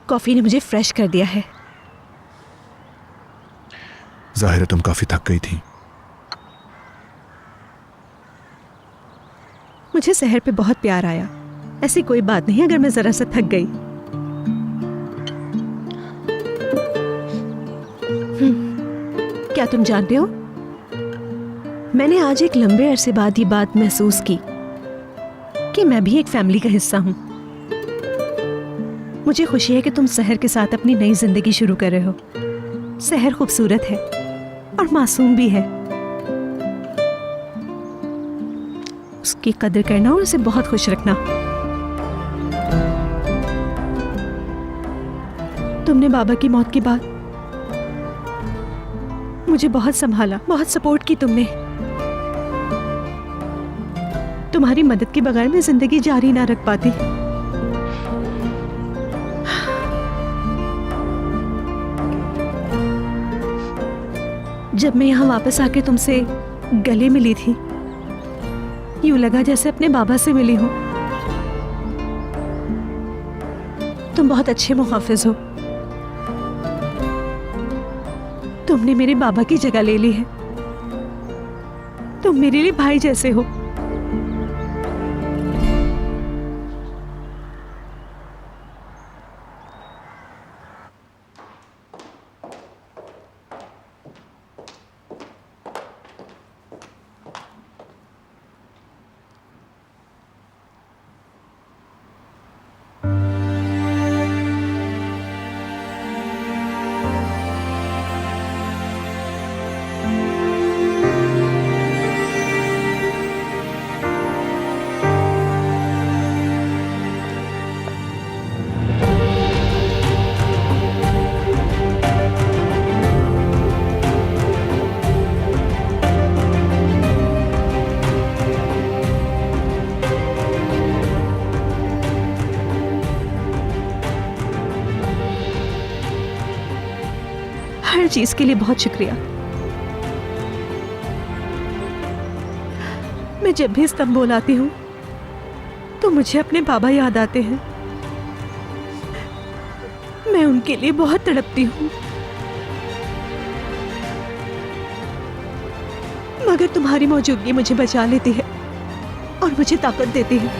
Coffee ने मुझे fresh कर दिया है। जाहिर है तुम काफी थक गई थी। मुझे शहर पे बहुत प्यार आया। ऐसी कोई बात नहीं अगर मैं जरा सा थक गई। क्या तुम जानते हो, मैंने आज एक लंबे अरसे बाद ये बात महसूस की कि मैं भी एक फैमिली का हिस्सा हूं। मुझे खुशी है कि तुम शहर के साथ अपनी नई जिंदगी शुरू कर रहे हो। शहर खूबसूरत है और मासूम भी है। उसकी कदर करना और उसे बहुत खुश रखना। तुमने बाबा की मौत के बाद मुझे बहुत संभाला, बहुत सपोर्ट की तुमने। तुम्हारी मदद के बगैर मैं जिंदगी जारी ना रख पाती। जब मैं यहाँ वापस आके तुमसे गले मिली थी, यूं लगा जैसे अपने बाबा से मिली हूं। तुम बहुत अच्छे मुहाफिज हो। तुमने मेरे बाबा की जगह ले ली है। तुम मेरे लिए भाई जैसे हो। हर चीज के लिए बहुत शुक्रिया। मैं जब भी इस्तांबुल आती हूँ तो मुझे अपने बाबा याद आते हैं। मैं उनके लिए बहुत तड़पती हूँ, मगर तुम्हारी मौजूदगी मुझे बचा लेती है और मुझे ताकत देती है।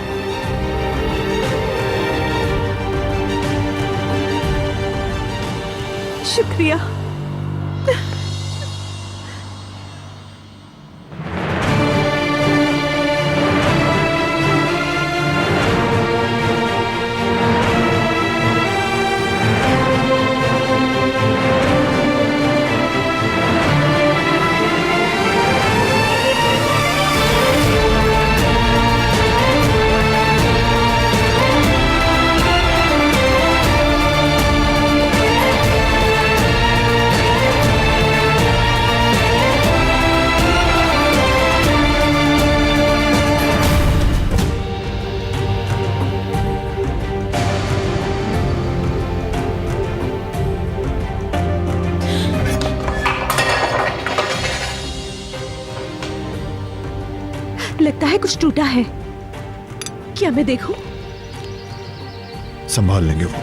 शुक्रिया। लगता है कुछ टूटा है। क्या मैं देखूं? संभाल लेंगे वो।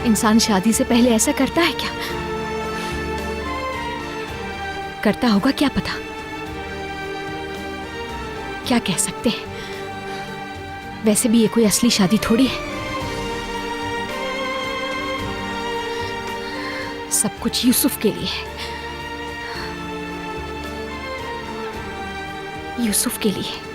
इंसान शादी से पहले ऐसा करता है क्या? करता होगा, क्या पता। क्या कह सकते हैं, वैसे भी ये कोई असली शादी थोड़ी है। सब कुछ यूसुफ के लिए है, यूसुफ के लिए।